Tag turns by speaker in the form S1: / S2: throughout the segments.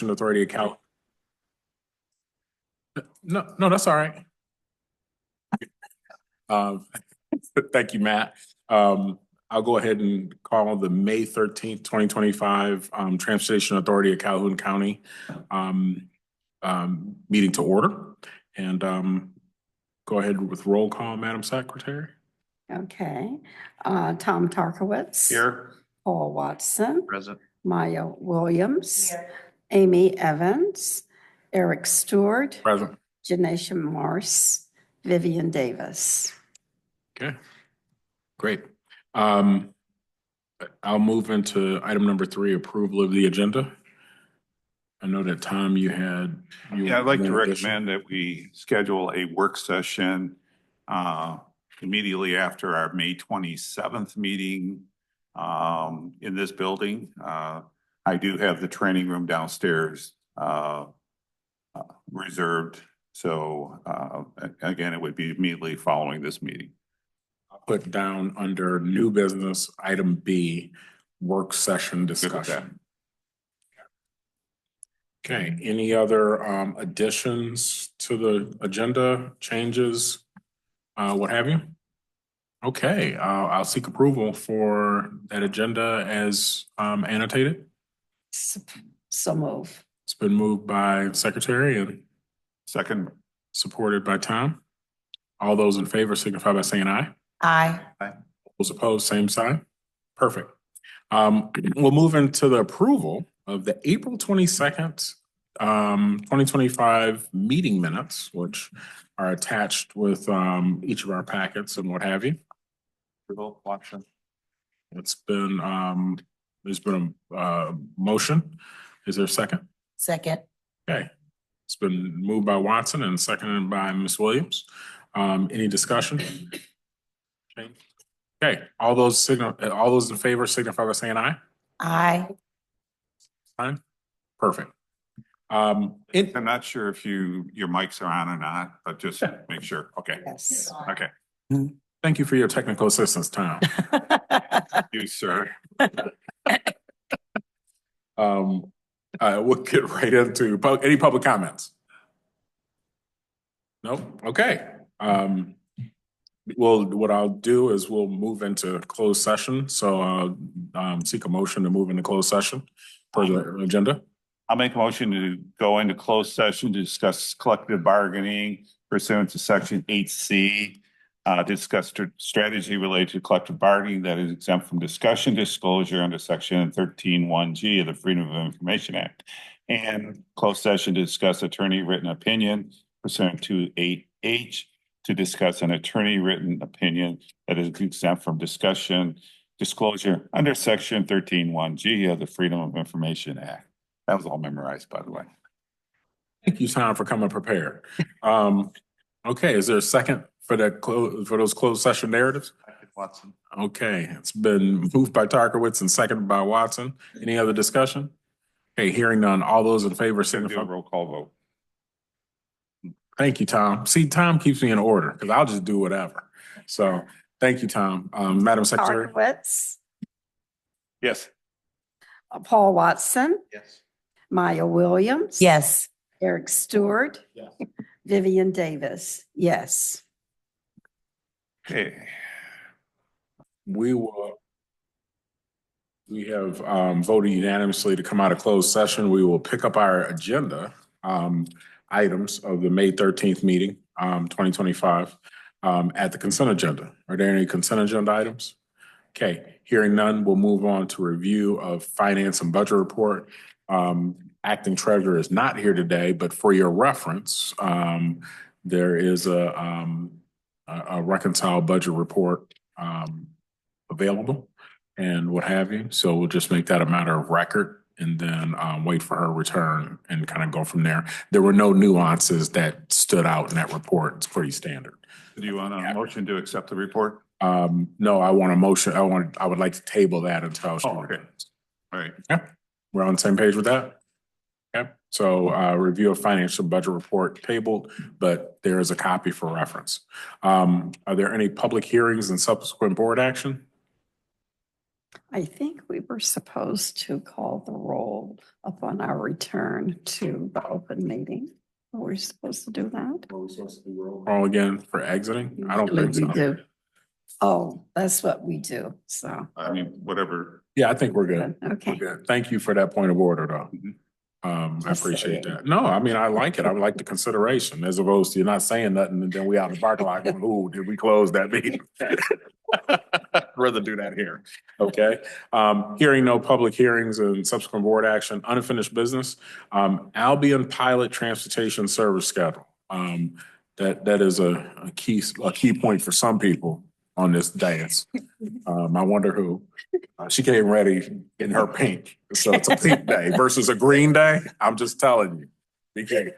S1: Authority account. No, that's all right. Thank you, Matt. I'll go ahead and call the May 13th, 2025 Transportation Authority of Calhoun County meeting to order. And go ahead with roll call, Madam Secretary.
S2: Okay. Tom Tarkowitz.
S1: Here.
S2: Paul Watson.
S1: Present.
S2: Maya Williams.
S3: Here.
S2: Amy Evans. Eric Stewart.
S1: Present.
S2: Janesha Morse. Vivian Davis.
S1: Okay, great. I'll move into item number 3, approval of the agenda. I know that, Tom, you had.
S4: Yeah, I'd like to recommend that we schedule a work session immediately after our May 27th meeting in this building. I do have the training room downstairs reserved. So again, it would be immediately following this meeting.
S1: I'll put down under new business, item B, work session discussion. Okay, any other additions to the agenda, changes, what have you? Okay, I'll seek approval for that agenda as annotated.
S2: So move.
S1: It's been moved by Secretary and
S4: Second.
S1: Supported by Tom. All those in favor signify by saying aye.
S3: Aye.
S1: Those opposed, same sign. Perfect. We'll move into the approval of the April 22nd, 2025 meeting minutes, which are attached with each of our packets and what have you. It's been, there's been a motion. Is there a second?
S3: Second.
S1: Okay. It's been moved by Watson and seconded by Ms. Williams. Any discussion? Okay, all those in favor signify by saying aye.
S3: Aye.
S1: Fine. Perfect.
S4: I'm not sure if your mics are on or not, but just make sure. Okay.
S2: Yes.
S4: Okay.
S1: Thank you for your technical assistance, Tom.
S4: You, sir.
S1: We'll get right into any public comments. Nope. Okay. Well, what I'll do is we'll move into closed session. So I'll seek a motion to move into closed session for the agenda.
S4: I'll make a motion to go into closed session to discuss collective bargaining pursuant to section 8C. Discuss strategy related to collective bargaining that is exempt from discussion disclosure under section 13(1)G of the Freedom of Information Act, and closed session to discuss attorney written opinion pursuant to 8H to discuss an attorney written opinion that is exempt from discussion disclosure under section 13(1)G of the Freedom of Information Act. That was all memorized, by the way.
S1: Thank you, Tom, for coming prepared. Okay, is there a second for that for those closed session narratives?
S4: Watson.
S1: Okay, it's been moved by Tarkowitz and seconded by Watson. Any other discussion? Okay, hearing none. All those in favor signify.
S4: Roll call vote.
S1: Thank you, Tom. See, Tom keeps me in order because I'll just do whatever. So thank you, Tom. Madam Secretary.
S2: Tarkowitz.
S4: Yes.
S2: Paul Watson.
S4: Yes.
S2: Maya Williams.
S3: Yes.
S2: Eric Stewart.
S1: Yes.
S2: Vivian Davis. Yes.
S4: Okay.
S1: We have voted unanimously to come out of closed session. We will pick up our agenda items of the May 13th meeting, 2025, at the consent agenda. Are there any consent agenda items? Okay, hearing none, we'll move on to review of finance and budget report. Acting treasurer is not here today, but for your reference, there is a reconciled budget report available and what have you. So we'll just make that a matter of record and then wait for her return and kind of go from there. There were no nuances that stood out in that report. It's pretty standard.
S4: Do you want a motion to accept the report?
S1: No, I want a motion. I would like to table that until she returns.
S4: All right.
S1: Yeah, we're on the same page with that. Okay, so review of financial budget report tabled, but there is a copy for reference. Are there any public hearings and subsequent board action?
S2: I think we were supposed to call the roll upon our return to the open meeting. Were we supposed to do that?
S1: Call again for exiting? I don't
S2: Usually
S1: think
S2: we
S1: so.
S2: do. Oh, that's what we do, so.
S4: I mean, whatever.
S1: Yeah, I think we're good.
S2: Okay.
S1: We're good. Thank you for that point of order, though. I
S2: Just
S1: appreciate
S2: saying.
S1: that. No, I mean, I like it. I like the consideration as opposed to you're not saying nothing and then we out in the parking lot going, ooh, did we close that meeting? I'd rather do that here. Okay. Hearing no public hearings and subsequent board action, unfinished business. Albion Pilot Transportation Service Schedule. That is a key point for some people on this dais. I wonder who. She came ready in her pink, so it's a pink day versus a green day. I'm just telling you. Okay.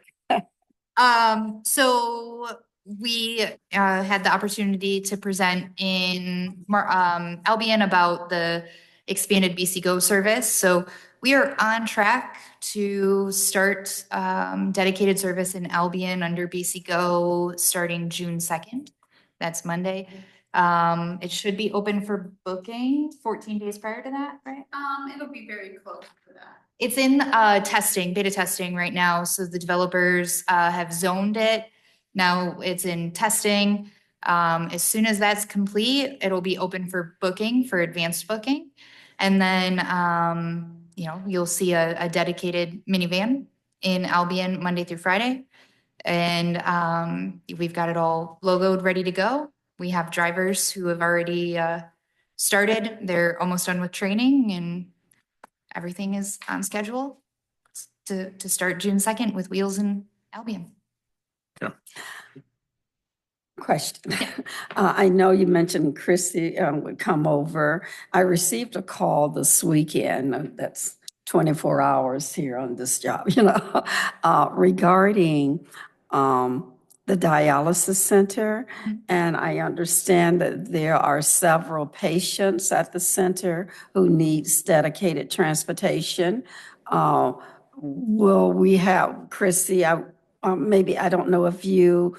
S3: So we had the opportunity to present in Albion about the expanded BC Go service. So we are on track to start dedicated service in Albion under BC Go starting June 2nd. That's Monday. It should be open for booking 14 days prior to that, right?
S5: It'll be very close to that.
S3: It's in testing, beta testing right now. So the developers have zoned it. Now it's in testing. As soon as that's complete, it'll be open for booking, for advanced booking. And then, you'll see a dedicated minivan in Albion Monday through Friday. And we've got it all logoed, ready to go. We have drivers who have already started. They're almost done with training and everything is on schedule to start June 2nd with wheels in Albion.
S2: Question. I know you mentioned Christy would come over. I received a call this weekend, that's 24 hours here on this job, regarding the dialysis center. And I understand that there are several patients at the center who needs dedicated transportation. Will we have, Christy, maybe, I don't know if you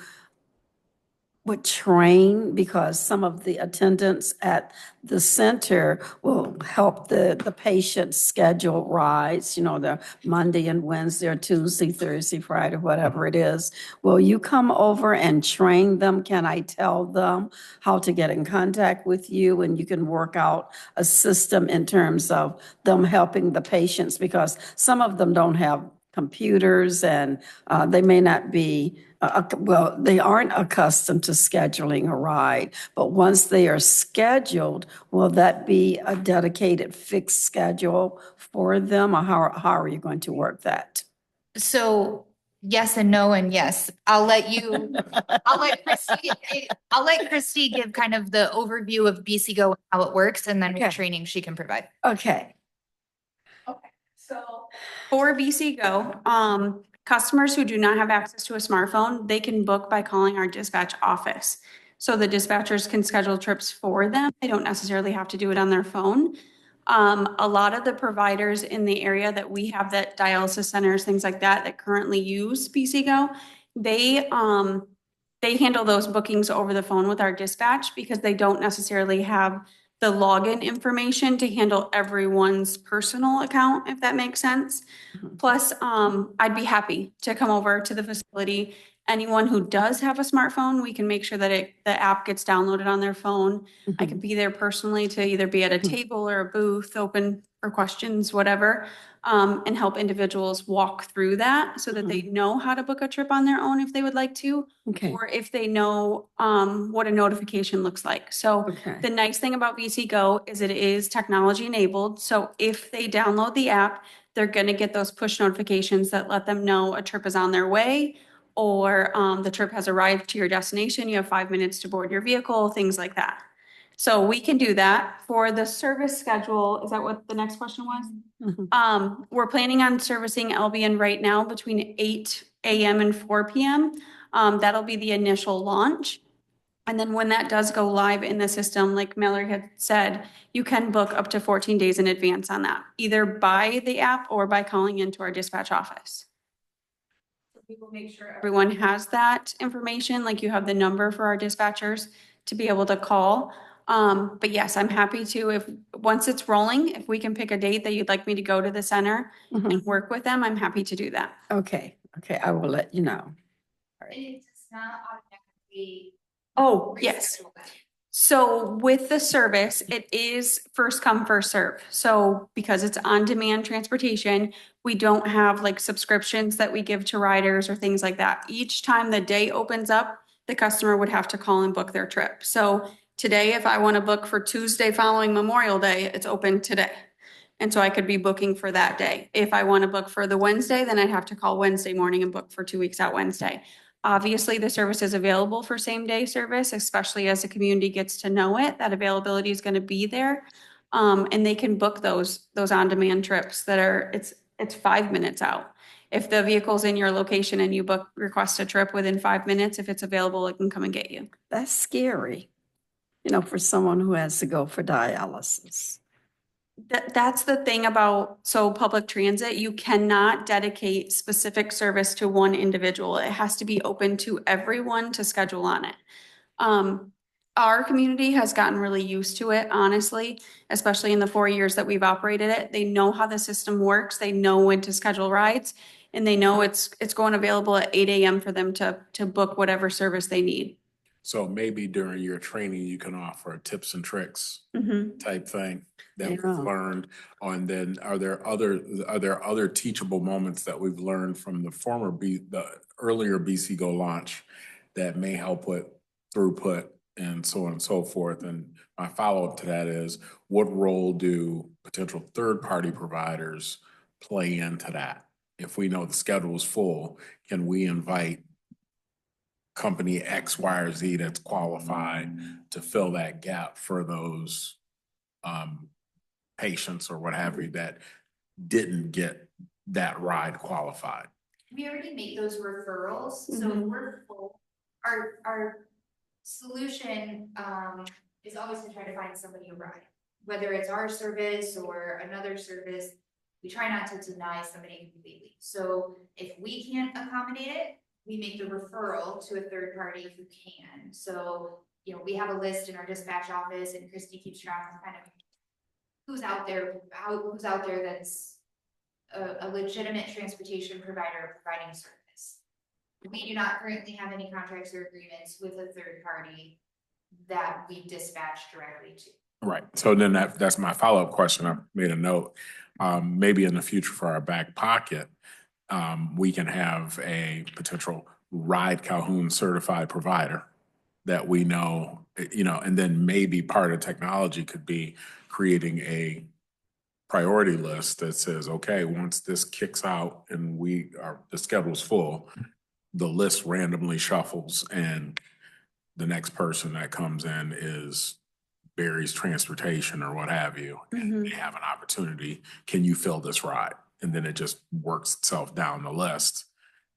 S2: would train, because some of the attendants at the center will help the patients schedule rides, the Monday and Wednesday or Tuesday, Thursday, Friday, whatever it is. Will you come over and train them? Can I tell them how to get in contact with you and you can work out a system in terms of them helping the patients? Because some of them don't have computers and they may not be they aren't accustomed to scheduling a ride, but once they are scheduled, will that be a dedicated fixed schedule for them, or how are you going to work that?
S3: So yes and no and yes. I'll let Christy give kind of the overview of BC Go and how it works, and then
S2: Okay.
S3: what training she can provide.
S2: Okay.
S5: Okay, so for BC Go, customers who do not have access to a smartphone, they can book by calling our dispatch office. So the dispatchers can schedule trips for them. They don't necessarily have to do it on their phone. A lot of the providers in the area that we have, that dialysis centers, things like that currently use BC Go, they handle those bookings over the phone with our dispatch because they don't necessarily have the login information to handle everyone's personal account, if that makes sense. Plus, I'd be happy to come over to the facility. Anyone who does have a smartphone, we can make sure that the app gets downloaded on their phone. I could be there personally to either be at a table or a booth, open for questions, whatever, and help individuals walk through that so that they know how to book a trip on their own if they would like to,
S2: Okay.
S5: or if they know what a notification looks like. So
S2: Okay.
S5: the nice thing about BC Go is it is technology enabled. So if they download the app, they're going to get those push notifications that let them know a trip is on their way, or the trip has arrived to your destination. You have 5 minutes to board your vehicle, things like that. So we can do that. For the service schedule, is that what the next question was? We're planning on servicing Albion right now between 8 a.m. and 4 p.m. That'll be the initial launch. And then when that does go live in the system, like Mallory had said, you can book up to 14 days in advance on that, either by the app or by calling into our dispatch office. We will make sure everyone has that information, like you have the number for our dispatchers to be able to call. But yes, I'm happy to, if, once it's rolling, if we can pick a date that you'd like me to go to the center
S2: Mhm.
S5: and work with them, I'm happy to do that.
S2: Okay, okay, I will let you know.
S3: And it does not automatically.
S5: Oh, yes.
S3: reschedule that.
S5: So with the service, it is first come, first serve. So because it's on-demand transportation, we don't have like subscriptions that we give to riders or things like that. Each time the day opens up, the customer would have to call and book their trip. So today, if I want to book for Tuesday following Memorial Day, it's open today. And so I could be booking for that day. If I want to book for the Wednesday, then I'd have to call Wednesday morning and book for 2 weeks out Wednesday. Obviously, the service is available for same-day service, especially as the community gets to know it, that availability is going to be there. And they can book those on-demand trips that are, it's 5 minutes out. If the vehicle's in your location and you request a trip within 5 minutes, if it's available, it can come and get you.
S2: That's scary, for someone who has to go for dialysis.
S5: That's the thing about, so public transit, you cannot dedicate specific service to one individual. It has to be open to everyone to schedule on it. Our community has gotten really used to it, honestly, especially in the 4 years that we've operated it. They know how the system works. They know when to schedule rides, and they know it's going available at 8 a.m. for them to book whatever service they need.
S1: So maybe during your training, you can offer tips and tricks
S5: Mhm.
S1: type thing that we've
S2: Yeah.
S1: learned. And then are there other teachable moments that we've learned from the earlier BC Go launch that may help with throughput and so on and so forth? And my follow-up to that is, what role do potential third-party providers play into that? If we know the schedule is full, can we invite company X, Y, or Z that's qualified to fill that gap for those patients or what have you that didn't get that ride qualified?
S3: We already make those referrals, so
S5: Mhm.
S3: we're full. Our solution, is always to try to find somebody a ride. Whether it's our service or another service, we try not to deny somebody completely. So if we can't accommodate it, we make the referral to a third party who can. So, we have a list in our dispatch office, and Christy keeps track of kind of who's out there that's a legitimate transportation provider providing service. We do not currently have any contracts or agreements with a third party that we dispatch directly to.
S1: Right. So then that's my follow-up question. I made a note. Maybe in the future for our back pocket, we can have a potential Ride Calhoun certified provider that we know, and then maybe part of technology could be creating a priority list that says, okay, once this kicks out and the schedule's full, the list randomly shuffles and the next person that comes in is Barry's Transportation or what have you, and they have an opportunity. Can you fill this ride? And then it just works itself down the list.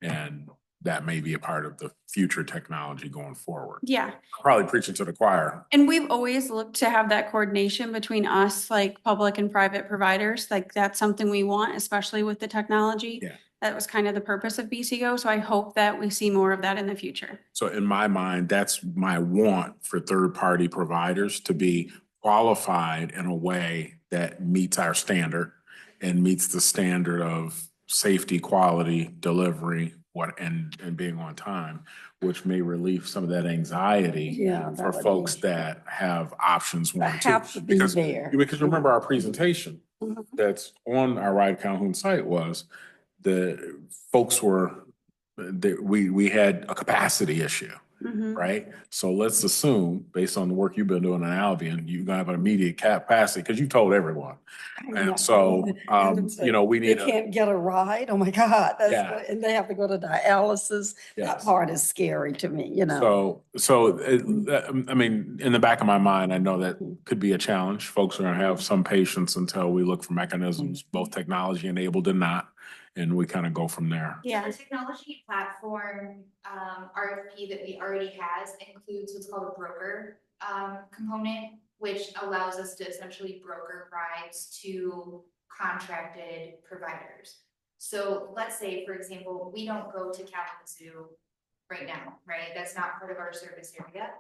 S1: And that may be a part of the future technology going forward.
S5: Yeah.
S1: I'm probably preaching to the choir.
S5: And we've always looked to have that coordination between us, like public and private providers. Like that's something we want, especially with the technology.
S1: Yeah.
S5: That was kind of the purpose of BCGO. So I hope that we see more of that in the future.
S1: So in my mind, that's my want for third-party providers to be qualified in a way that meets our standard and meets the standard of safety, quality, delivery, and being on time, which may relieve some of that anxiety
S2: Yeah, that
S1: for
S2: would
S1: folks
S2: be-
S1: that have options one,
S2: I
S1: two.
S2: have to be there.
S1: Because remember our presentation
S2: Mhm.
S1: that's on our Ride Calhoun site was the folks we had a capacity issue,
S5: Mhm.
S1: right? So let's assume, based on the work you've been doing in Albion, you're gonna have an immediate capacity, because you told everyone.
S2: I know.
S1: And so,
S2: And it's like,
S1: we
S2: They
S1: need
S2: can't get a ride. Oh my God.
S1: Yeah.
S2: And they have to go to dialysis. That
S1: Yes.
S2: part is scary to me,
S1: I mean, in the back of my mind, I know that could be a challenge. Folks are gonna have some patience until we look for mechanisms, both technology enabled and not, and we kind of go from there.
S5: Yeah.
S3: Our technology platform, RFP that we already has includes what's called a broker, component, which allows us to essentially broker rides to contracted providers. So let's say, for example, we don't go to Kalamazoo right now, right? That's not part of our service area.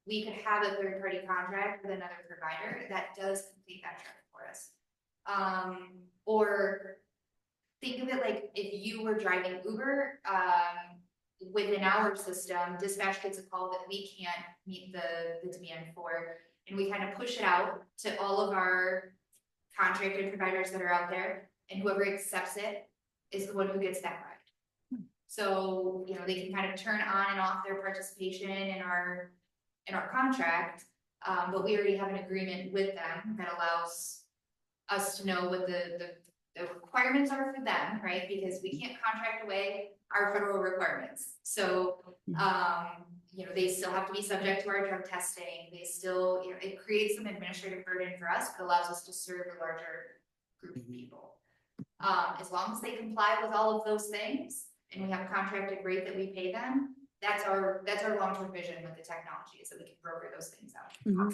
S3: we could have a third-party contract with another provider that does complete that trip for us. Or think of it like if you were driving Uber, within our system, dispatch gets a call that we can't meet the demand for, and we kind of push it out to all of our contracted providers that are out there, and whoever accepts it is the one who gets that ride. So, you know, they can kind of turn on and off their participation in our contract, but we already have an agreement with them that allows us to know what the requirements are for them, right? Because we can't contract away our federal requirements. So, you know, they still have to be subject to our drug testing. They still, you know, it creates some administrative burden for us, but allows us to serve a larger group of people. As long as they comply with all of those things, and we have a contracted rate that we pay them, that's our long-term vision with the technology, is that we can broker those things out.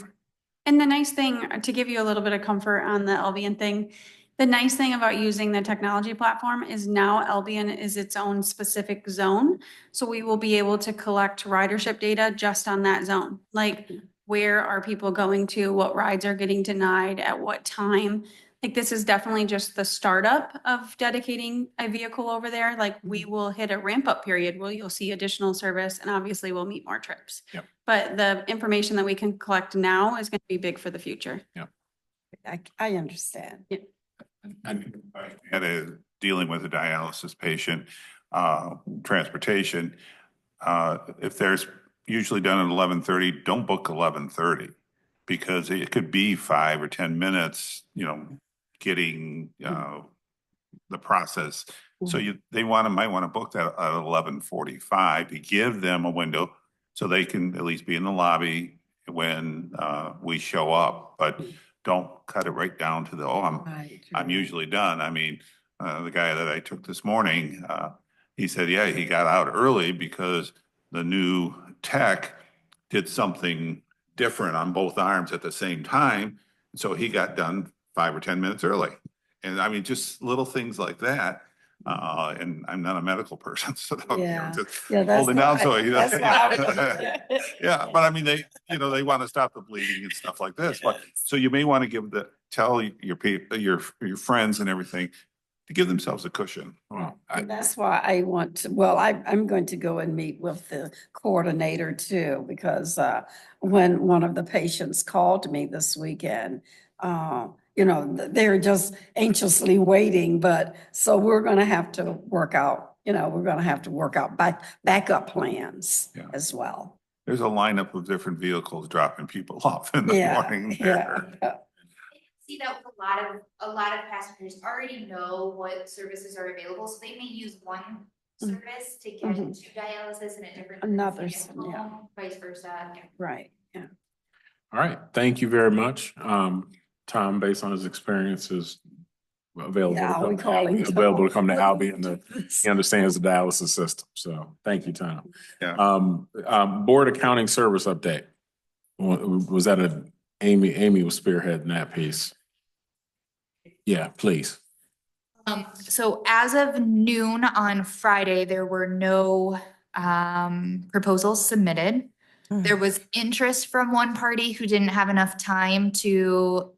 S5: And the nice thing, to give you a little bit of comfort on the Albion thing, the nice thing about using the technology platform is now Albion is its own specific zone. So we will be able to collect ridership data just on that zone. Like, where are people going to, what rides are getting denied, at what time? Like, this is definitely just the startup of dedicating a vehicle over there. Like, we will hit a ramp up period where you'll see additional service, and obviously we'll meet more trips.
S1: Yep.
S5: But the information that we can collect now is going to be big for the future.
S2: I understand.
S5: Yeah.
S1: And
S4: Had a dealing with a dialysis patient, transportation. If there's usually done at 11:30, don't book 11:30 because it could be 5 or 10 minutes, you know, getting the process. So they might want to book that at 11:45 to give them a window so they can at least be in the lobby when we show up. But don't cut it right down to I'm usually done. I mean, the guy that I took this morning, he said, yeah, he got out early because the new tech did something different on both arms at the same time. So he got done 5 or 10 minutes early. And I mean, just little things like that. And I'm not a medical person, so
S2: Yeah.
S4: just
S2: Yeah, that's
S4: holding down to it. You know?
S2: that's why
S4: Yeah, but I mean, they want to stop the bleeding and stuff like this. But so you may want to tell your people, your friends and everything to give themselves a cushion.
S1: well,
S2: And that's why I want to, well, I'm going to go and meet with the coordinator too, because when one of the patients called me this weekend, you know, they're just anxiously waiting, but so we're going to have to work out, you know, we're going to have to work out backup plans as well.
S4: There's a lineup of different vehicles dropping people off in the morning there.
S2: Yeah.
S3: See that with a lot of passengers already know what services are available, so they may use one service to get to dialysis and a different
S2: Another,
S3: service to get home, vice versa. Yeah.
S2: Right, yeah.
S1: all right, thank you very much. Tom, based on his experiences, available to come to Albion. He understands the dialysis system. So thank you, Tom.
S4: Yeah.
S1: Board accounting service update. Was that Amy was spearheading that piece? Yeah, please.
S3: So as of noon on Friday, there were no proposals submitted. There was interest from one party who didn't have enough time to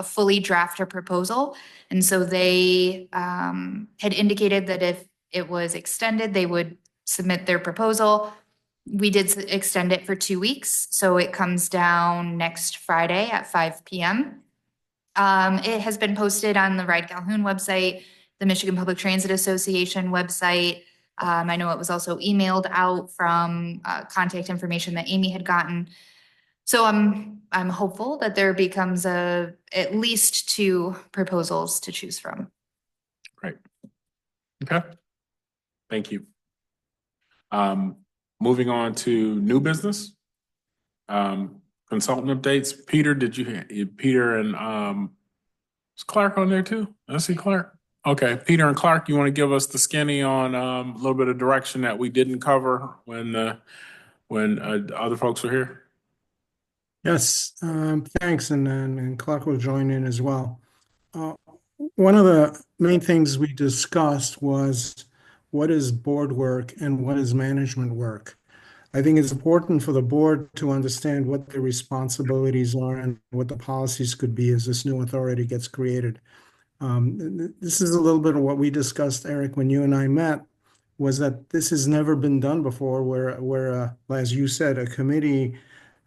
S3: fully draft a proposal. And so they had indicated that if it was extended, they would submit their proposal. We did extend it for 2 weeks. So it comes down next Friday at 5 p.m. It has been posted on the Ride Calhoun website, the Michigan Public Transit Association website. I know it was also emailed out from contact information that Amy had gotten. So I'm hopeful that there becomes at least 2 proposals to choose from.
S1: Great. Okay. Thank you. Moving on to new business. Consultant updates. Peter, Peter and is Clark on there too? I see Clark. Okay, Peter and Clark, you want to give us the skinny on a little bit of direction that we didn't cover when other folks were here?
S6: Yes, thanks, and Clark will join in as well. One of the main things we discussed was what is board work and what is management work. I think it's important for the board to understand what the responsibilities are and what the policies could be as this new authority gets created. This is a little bit of what we discussed, Eric, when you and I met, was that this has never been done before, where as you said, a committee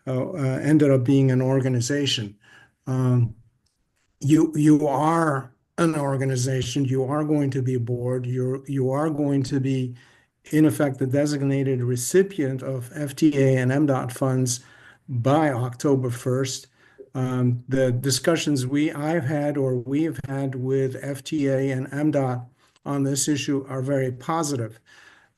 S6: ended up being an organization. Um, you are an organization. You are going to be a board. You are going to be, in effect, the designated recipient of FTA and MDOT funds by October 1st. The discussions I've had or we've had with FTA and MDOT on this issue are very positive.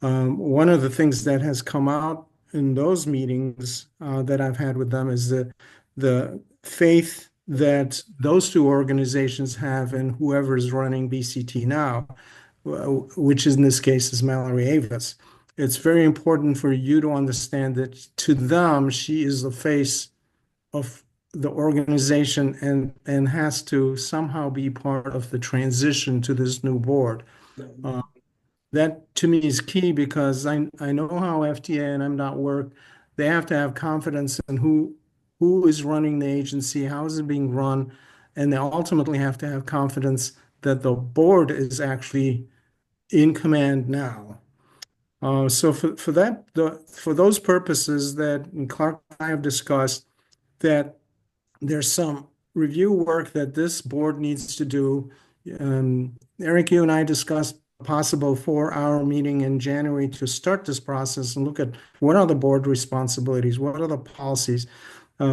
S6: One of the things that has come out in those meetings that I've had with them is the faith that those two organizations have in whoever is running BCT now, which in this case is Mallory Avis. It's very important for you to understand that to them, she is the face of the organization and has to somehow be part of the transition to this new board. That to me is key because I know how FTA and MDOT work. They have to have confidence in who is running the agency, how is it being run, and they ultimately have to have confidence that the board is actually in command now. So for those purposes that Clark and I have discussed, that there's some review work that this board needs to do. Eric, you and I discussed a possible 4-hour meeting in January to start this process and look at what are the board responsibilities, what are the policies. I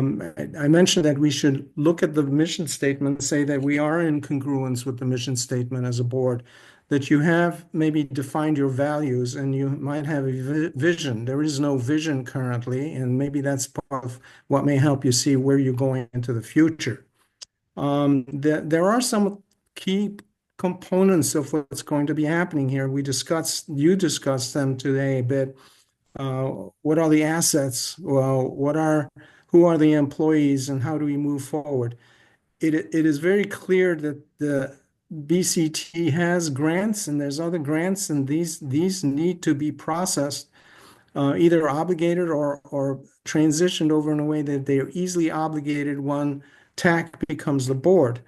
S6: mentioned that we should look at the mission statement and say that we are in congruence with the mission statement as a board, that you have maybe defined your values and you might have a vision. There is no vision currently, and maybe that's part of what may help you see where you're going into the future. There are some key components of what's going to be happening here. You discussed them today a bit. What are the assets? Well, who are the employees and how do we move forward? It is very clear that the BCT has grants and there's other grants, and these need to be processed, either obligated or transitioned over in a way that they are easily obligated when TACC becomes the board.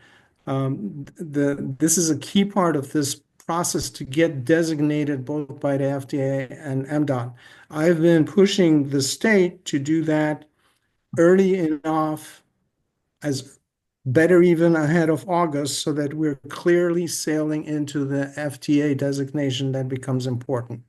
S6: This is a key part of this process to get designated both by the FDA and MDOT. I've been pushing the state to do that early enough, as better even ahead of August, so that we're clearly sailing into the FTA designation that becomes important.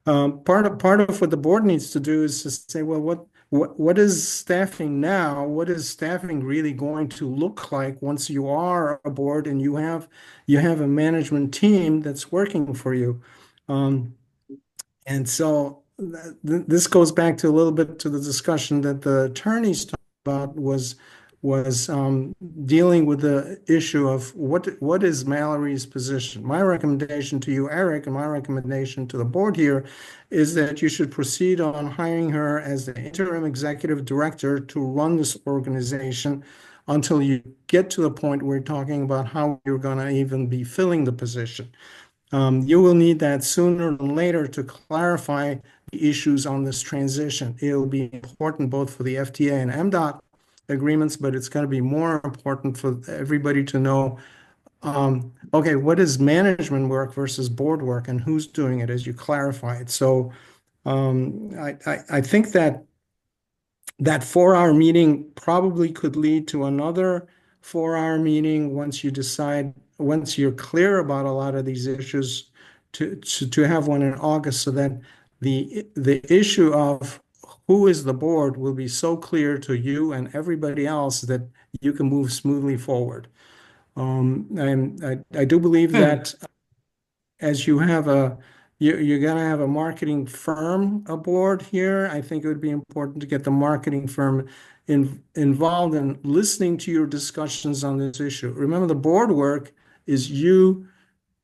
S6: Part of what the board needs to do is to say, well, what is staffing now? What is staffing really going to look like once you are a board and you have a management team that's working for you? And so this goes back to a little bit to the discussion that the attorneys talked about was dealing with the issue of what is Mallory's position. My recommendation to you, Eric, and my recommendation to the board here is that you should proceed on hiring her as the interim executive director to run this organization until you get to the point where you're talking about how you're going to even be filling the position. You will need that sooner than later to clarify the issues on this transition. It'll be important both for the FTA and MDOT agreements, but it's going to be more important for everybody to know, okay, what is management work versus board work and who's doing it as you clarify it. So I think that 4-hour meeting probably could lead to another 4-hour meeting once you're clear about a lot of these issues, to have one in August, so that the issue of who is the board will be so clear to you and everybody else that you can move smoothly forward. And I do believe that as you're going to have a marketing firm aboard here, I think it would be important to get the marketing firm involved in listening to your discussions on this issue. Remember, the board work is you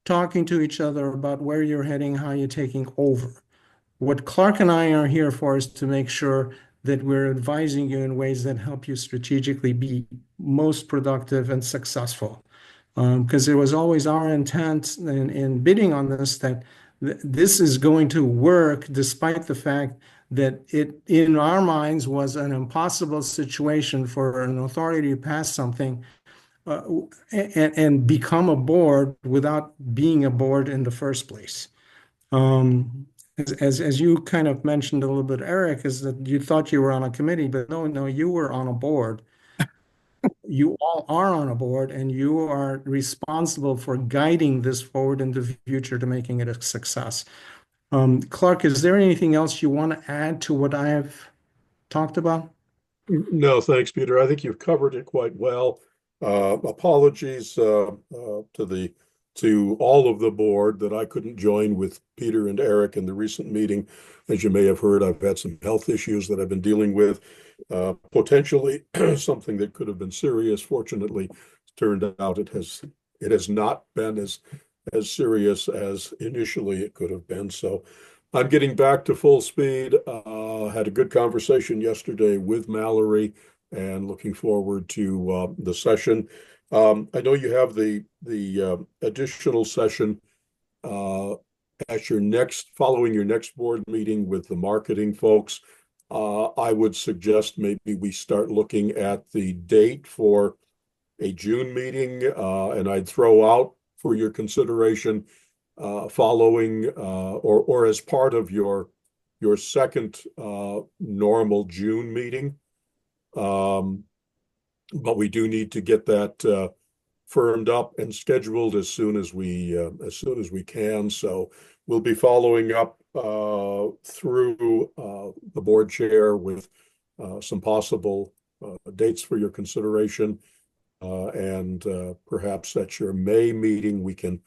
S6: talking to each other about where you're heading, how you're taking over. What Clark and I are here for is to make sure that we're advising you in ways that help you strategically be most productive and successful. Because it was always our intent in bidding on this that This is going to work despite the fact that it, in our minds, was an impossible situation for an authority to pass something uh, and become a board without being a board in the first place. As you kind of mentioned a little bit, Eric, is that you thought you were on a committee, but no, you were on a board. You all are on a board, and you are responsible for guiding this forward in the future to making it a success. Clark, is there anything else you want to add to what I have talked about?
S7: No, thanks, Peter. I think you've covered it quite well. Apologies to all of the board that I couldn't join with Peter and Eric in the recent meeting. As you may have heard, I've had some health issues that I've been dealing with, potentially something that could have been serious. Fortunately, it turned out it has not been as serious as initially it could have been. So I'm getting back to full speed. Had a good conversation yesterday with Mallory and looking forward to the session. I know you have the additional session at following your next board meeting with the marketing folks. I would suggest maybe we start looking at the date for a June meeting, and I'd throw out for your consideration following or as part of your second normal June meeting. But we do need to get that firmed up and scheduled as soon as we can. So we'll be following up through the board chair with some possible dates for your consideration. And perhaps at your May meeting, we can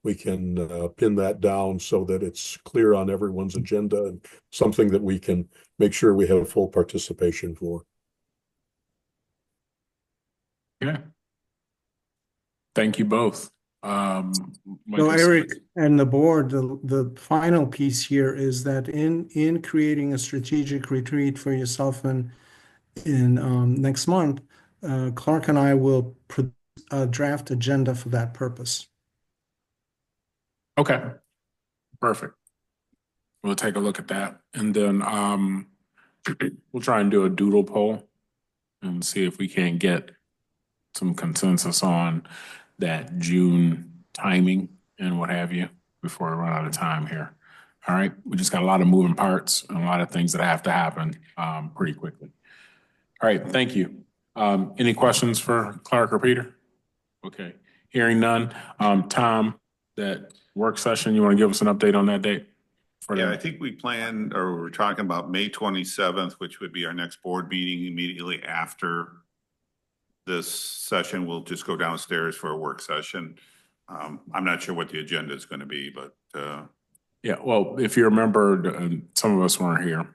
S7: pin that down so that it's clear on everyone's agenda and something that we can make sure we have full participation for.
S1: Yeah. Thank you both.
S6: So Eric and the board, the final piece here is that in creating a strategic retreat for yourself and in next month, Clark and I will produce a draft agenda for that purpose.
S1: Okay, perfect. We'll take a look at that, and then we'll try and do a doodle poll and see if we can't get some consensus on that June timing and what have you before we run out of time here. All right, we just got a lot of moving parts and a lot of things that have to happen pretty quickly. All right, thank you. Any questions for Clark or Peter? Okay, hearing none. Tom, that work session, you want to give us an update on that date?
S4: Yeah, I think we planned, or we're talking about May 27th, which would be our next board meeting immediately after this session. We'll just go downstairs for a work session. I'm not sure what the agenda is going to be, but
S1: yeah, well, if you remember, some of us weren't here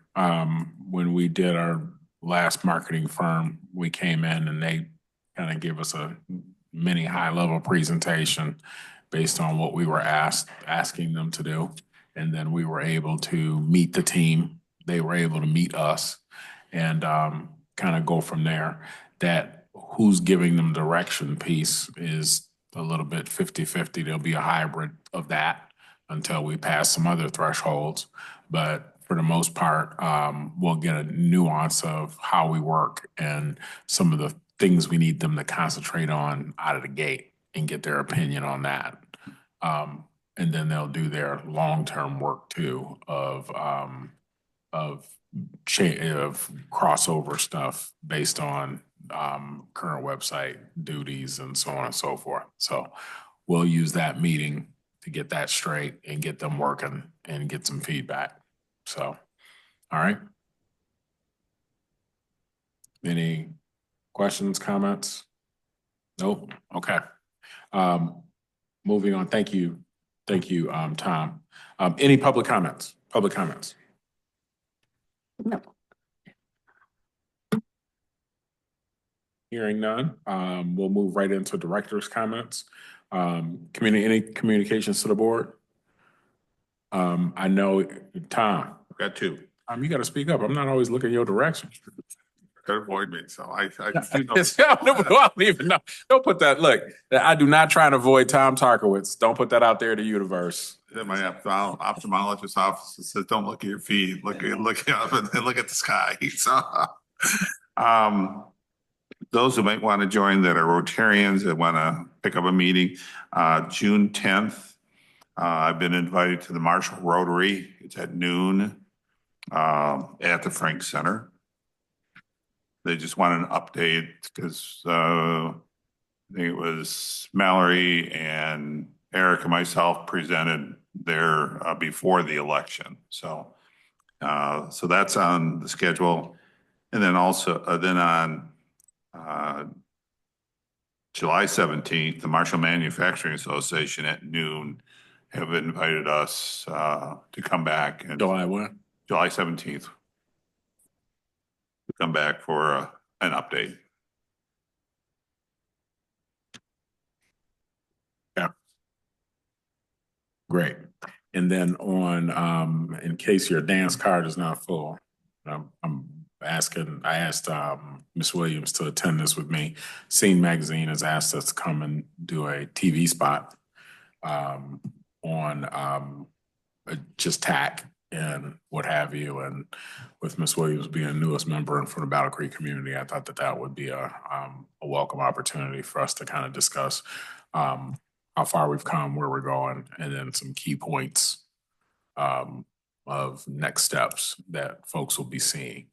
S1: when we did our last marketing firm. We came in and they kind of gave us a mini high-level presentation based on what we were asking them to do, and then we were able to meet the team. They were able to meet us, and kind of go from there. That who's giving them direction piece is a little bit 50-50. There'll be a hybrid of that until we pass some other thresholds. But for the most part, we'll get a nuance of how we work and some of the things we need them to concentrate on out of the gate and get their opinion on that. And then they'll do their long-term work too of crossover stuff based on current website duties and so on and so forth. So we'll use that meeting to get that straight and get them working and get some feedback. So, all right. Any questions, comments? Nope. Okay. Moving on. Thank you. Thank you, Tom. Any public comments? Public comments?
S2: No.
S1: Hearing none, we'll move right into director's comments. Any communications to the board? I know, Tom.
S4: I've got two.
S1: You got to speak up. I'm not always looking your direction.
S4: Don't avoid me, so I
S1: don't even know. Don't put that. Look, I do not try to avoid Tom Tarkowitz. Don't put that out there to the universe.
S4: in my ophthalmologist office and says, don't look at your feet, look up and look at the sky. So, those who might want to join that are Rotarians that want to pick up a meeting, June 10th. I've been invited to the Marshall Rotary. It's at noon, at the Frank Center. They just wanted an update because, I think it was Mallory and Eric and myself presented there before the election. So, so that's on the schedule. And then also, then on July 17th, the Marshall Manufacturing Association at noon have invited us to come back. And
S1: July what?
S4: July 17th. To come back for an update.
S1: Yeah. Great. And then on, in case your dance card is not full, I asked Ms. Williams to attend this with me. Scene Magazine has asked us to come and do a TV spot on just TACC and what have you. And with Ms. Williams being the newest member and from the Battle Creek community, I thought that that would be a welcome opportunity for us to kind of discuss how far we've come, where we're going, and then some key points of next steps that folks will be seeing.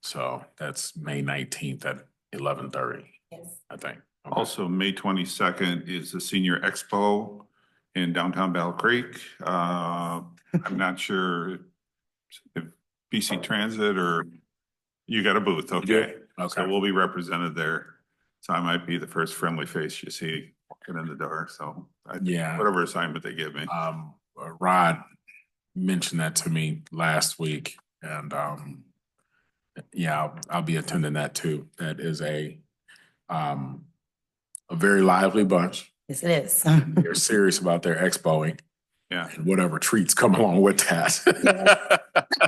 S1: So that's May 19th at 11:30. Yes. I think. Okay.
S4: Also, May 22nd is the Senior Expo in downtown Battle Creek. I'm not sure if BC Transit or you got a booth. Okay.
S1: Okay.
S4: So we'll be represented there. So I might be the first friendly face you see walking in the door. So
S1: yeah,
S4: whatever assignment they give me.
S1: Rod mentioned that to me last week, and yeah, I'll be attending that too. That is a very lively bunch.
S2: Yes, it is.
S1: They're serious about their expoing.
S4: Yeah.
S1: And whatever treats come along with that.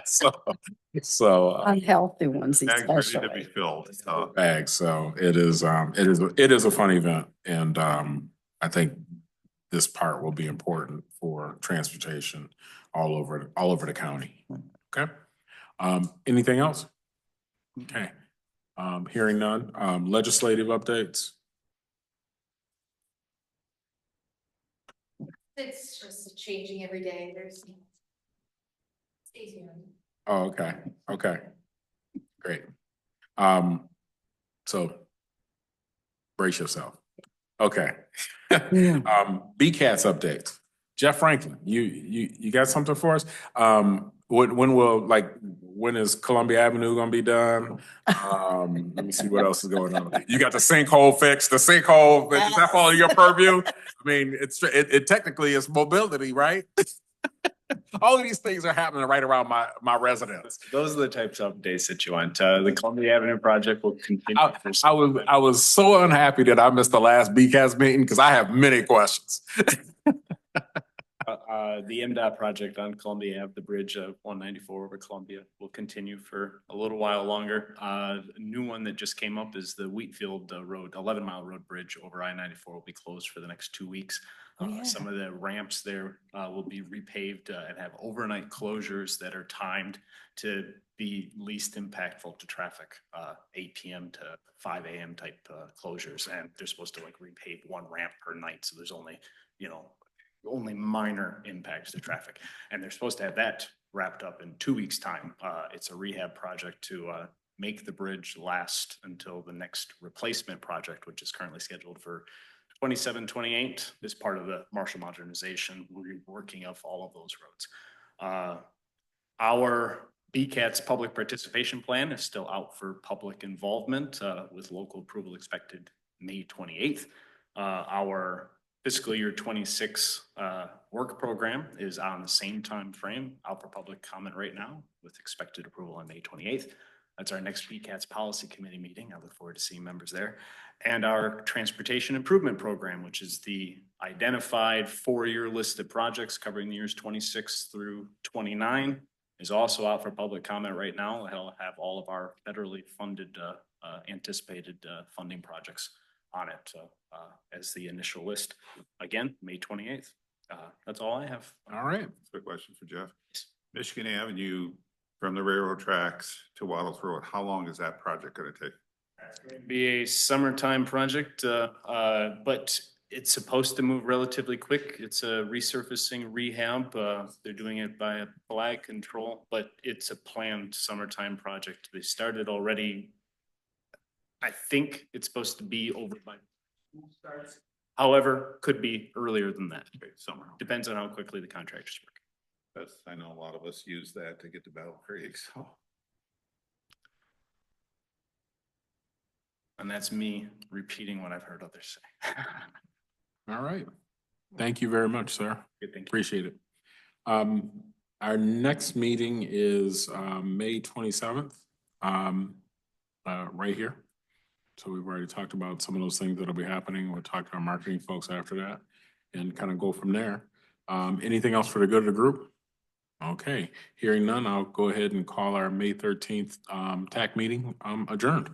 S1: so
S2: Unhealthy ones,
S4: Bags ready to be
S2: especially.
S4: filled. So.
S1: Bags. So it is a fun event, and I think this part will be important for transportation all over the county. Okay. Anything else? Okay. Hearing none. Legislative updates.
S3: It's just changing every day. There's stay tuned.
S1: Oh, okay. Okay. Great. So brace yourself. Okay. BCATS updates. Jeff Franklin, you got something for us? When is Columbia Avenue gonna be done? Let me see what else is going on. You got the sinkhole fixed, is that all your purview? I mean, it technically is mobility, right? All of these things are happening right around my residence.
S8: Those are the types of updates that you want. The Columbia Avenue project will continue.
S1: I was so unhappy that I missed the last BCAS meeting because I have many questions.
S8: The MDOT project on Columbia Ave, the bridge of 194 over Columbia, will continue for a little while longer. A new one that just came up is the Wheatfield Road, 11-mile road bridge over I-94 will be closed for the next 2 weeks. Some of the ramps there will be repaved and have overnight closures that are timed to be least impactful to traffic, 8 p.m. to 5 a.m. type closures. And they're supposed to repave one ramp per night. So there's only, only minor impacts to traffic. And they're supposed to have that wrapped up in 2 weeks' time. It's a rehab project to make the bridge last until the next replacement project, which is currently scheduled for 27-28 is part of the Marshall modernization, reworking of all of those roads. Our BCAT's public participation plan is still out for public involvement with local approval expected May 28th. Our fiscal year 26 work program is on the same time frame, out for public comment right now with expected approval on May 28th. That's our next BCAT's policy committee meeting. I look forward to seeing members there. And our transportation improvement program, which is the identified 4-year list of projects covering the years 26 through 29, is also out for public comment right now. It'll have all of our federally funded, anticipated funding projects on it as the initial list. Again, May 28th. That's all I have.
S1: All right.
S4: Quick question for Jeff. Michigan Avenue from the railroad tracks to Waddles Road, how long is that project gonna take?
S8: It's going to be a summertime project, but it's supposed to move relatively quick. It's a resurfacing rehab. They're doing it by a flag control, but it's a planned summertime project. They started already. I think it's supposed to be over by school starts. However, could be earlier than that.
S4: Summer.
S8: Depends on how quickly the contractors work.
S4: That's, I know a lot of us use that to get to Battle Creek, so.
S8: And that's me repeating what I've heard others say.
S1: All right. Thank you very much, sir.
S8: Good, thank you.
S1: Appreciate it. Our next meeting is May 27th, right here. So we've already talked about some of those things that'll be happening. We'll talk to our marketing folks after that and kind of go from there. Anything else for the good of the group? Okay, hearing none, I'll go ahead and call our May 13th TAC meeting adjourned.